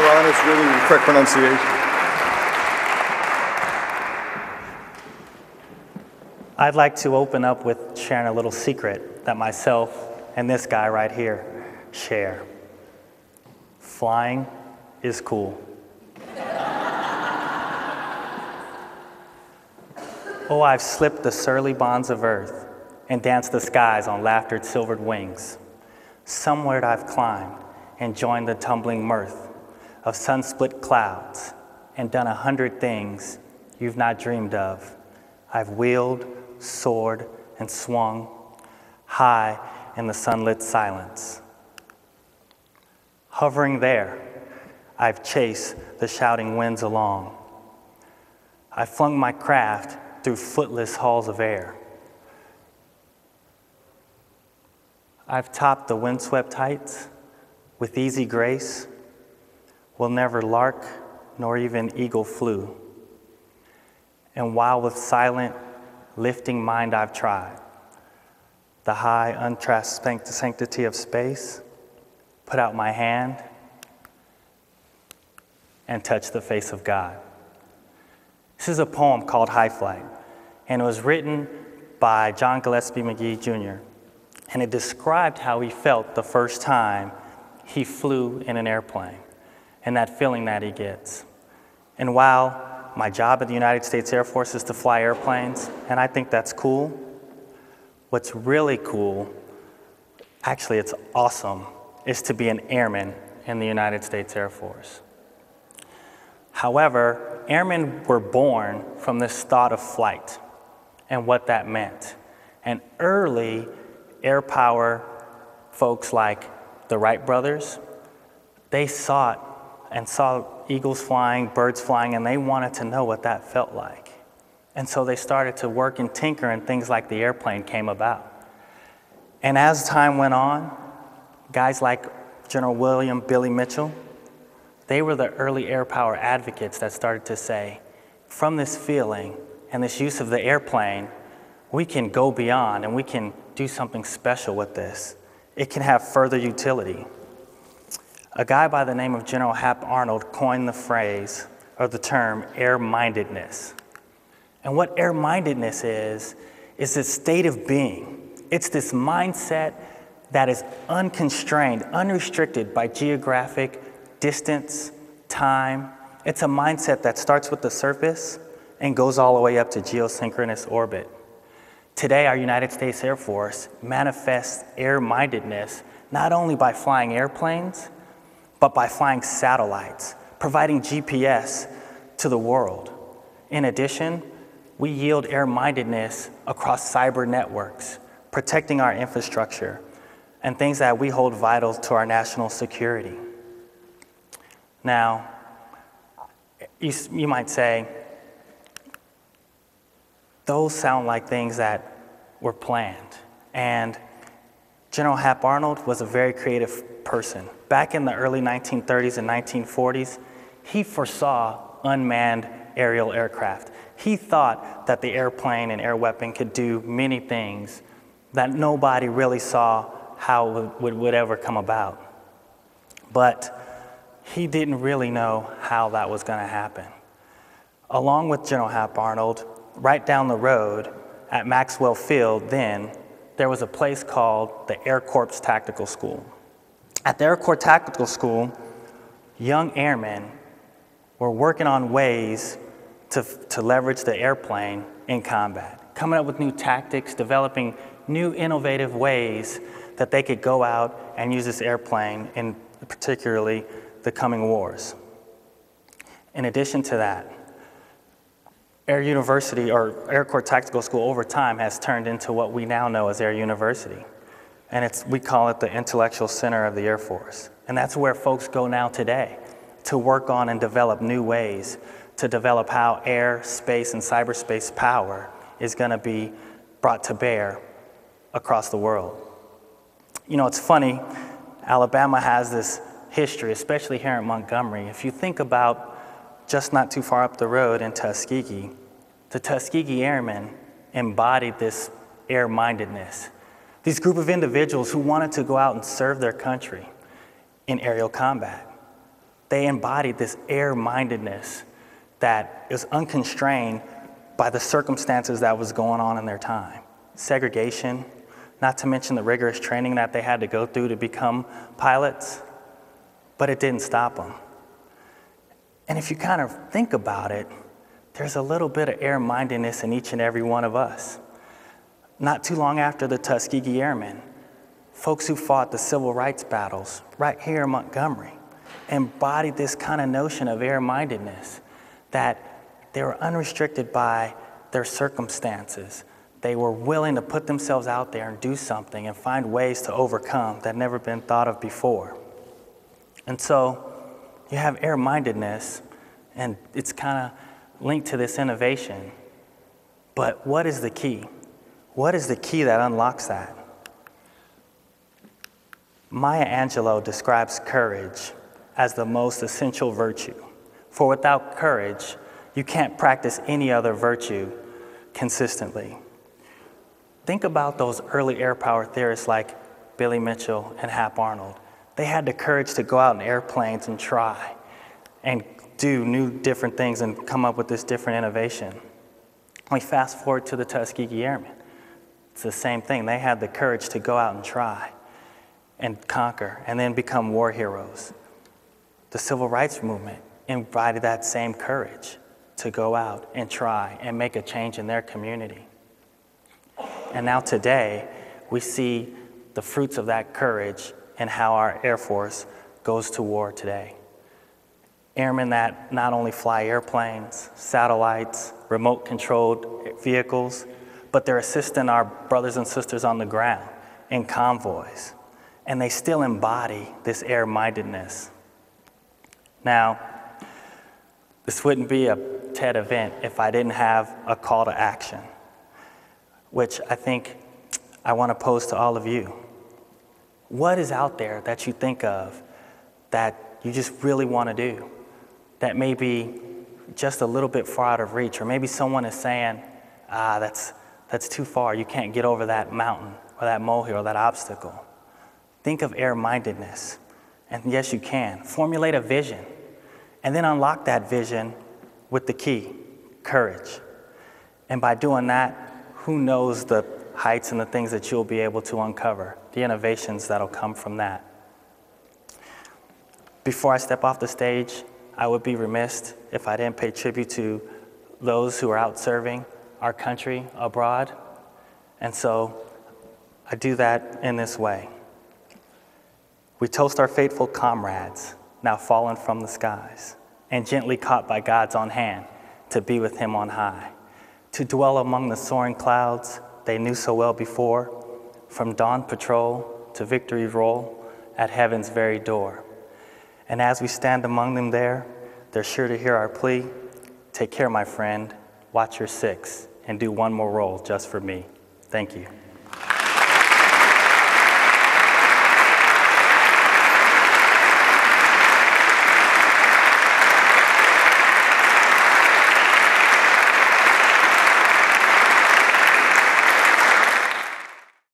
Ron, it's really the correct pronunciation. I'd like to open up with sharing a little secret that myself and this guy right here share. Flying is cool. Oh, I've slipped the surly bonds of earth and danced the skies on laughter's silvered wings. Somewhere I've climbed and joined the tumbling mirth of sun-split clouds and done 100 things you've not dreamed of. I've wheeled, soared, and swung high in the sunlit silence. Hovering there, I've chased the shouting winds along. I flung my craft through footless halls of air. I've topped the windswept heights with easy grace, will never lark nor even eagle flew. And while with silent, lifting mind I've tried, the high, untrasked sanctity of space, put out my hand and touch the face of God. This is a poem called High Flight, and it was written by John Gillespie McGee Jr., and it described how he felt the first time he flew in an airplane and that feeling that he gets. And while my job at the United States Air Force is to fly airplanes, and I think that's cool, what's really cool, actually it's awesome, is to be an airman in the United States Air Force. However, airmen were born from this thought of flight and what that meant. And early air power folks like the Wright brothers, they saw eagles flying, birds flying, and they wanted to know what that felt like. And so they started to work and tinker, and things like the airplane came about. And as time went on, guys like General William Billy Mitchell, they were the early air power advocates that started to say, from this feeling and this use of the airplane, we can go beyond and we can do something special with this. It can have further utility. A guy by the name of General Hap Arnold coined the phrase, or the term, air-mindedness. And what air-mindedness is this state of being. It's this mindset that is unconstrained, unrestricted by geographic distance, time. It's a mindset that starts with the surface and goes all the way up to geosynchronous orbit. Today, our United States Air Force manifests air-mindedness not only by flying airplanes, but by flying satellites, providing GPS to the world. In addition, we yield air-mindedness across cyber networks, protecting our infrastructure, and things that we hold vital to our national security. Now, you might say, those sound like things that were planned. And General Hap Arnold was a very creative person. Back in the early 1930s and 1940s, he foresaw unmanned aerial aircraft. He thought that the airplane and air weapon could do many things that nobody really saw how it would ever come about. But he didn't really know how that was going to happen. Along with General Hap Arnold, right down the road at Maxwell Field then, there was a place called the Air Corps Tactical School. At the Air Corps Tactical School, young airmen were working on ways to leverage the airplane in combat, coming up with new tactics, developing new innovative ways that they could go out and use this airplane in particularly the coming wars. In addition to that, Air University, or Air Corps Tactical School, over time has turned into what we now know as Air University. And we call it the intellectual center of the Air Force. And that's where folks go now today to work on and develop new ways to develop how air, space, and cyberspace power is going to be brought to bear across the world. You know, it's funny, Alabama has this history, especially here in Montgomery. If you think about just not too far up the road in Tuskegee, the Tuskegee Airmen embodied this air-mindedness. These group of individuals who wanted to go out and serve their country in aerial combat. they embodied this air-mindedness that is unconstrained by the circumstances that was going on in their time. Segregation, not to mention the rigorous training that they had to go through to become pilots, but it didn't stop them. And if you kind of think about it, there's a little bit of air-mindedness in each and every one of us. Not too long after the Tuskegee Airmen, folks who fought the civil rights battles right here in Montgomery embodied this kind of notion of air-mindedness, that they were unrestricted by their circumstances. They were willing to put themselves out there and do something and find ways to overcome that had never been thought of before. And so you have air-mindedness, and it's kind of linked to this innovation. But what is the key? What is the key that unlocks that? Maya Angelou describes courage as the most essential virtue. For without courage, you can't practice any other virtue consistently. Think about those early air power theorists like Billy Mitchell and Hap Arnold. They had the courage to go out in airplanes and try and do new different things and come up with this different innovation. We fast forward to the Tuskegee Airmen. It's the same thing. They had the courage to go out and try and conquer and then become war heroes. The civil rights movement embodied that same courage to go out and try and make a change in their community. And now today, we see the fruits of that courage and how our Air Force goes to war today. Airmen that not only fly airplanes, satellites, remote-controlled vehicles, but they're assisting our brothers and sisters on the ground in convoys. And they still embody this air-mindedness. Now, this wouldn't be a TED event if I didn't have a call to action, which I think I want to pose to all of you. What is out there that you think of that you just really want to do, that may be just a little bit far out of reach, or maybe someone is saying, that's too far, you can't get over that mountain or that molehill or that obstacle. Think of air-mindedness, and yes, you can. Formulate a vision, and then unlock that vision with the key, courage. And by doing that, who knows the heights and the things that you'll be able to uncover, the innovations that'll come from that. Before I step off the stage, I would be remiss if I didn't pay tribute to those who are out serving our country abroad. And so I do that in this way. We toast our faithful comrades, now fallen from the skies, and gently caught by God's own hand to be with him on high, to dwell among the soaring clouds they knew so well before, from dawn patrol to victory roll at heaven's very door. And as we stand among them there, they're sure to hear our plea, take care, my friend, watch your six, and do one more roll just for me. Thank you.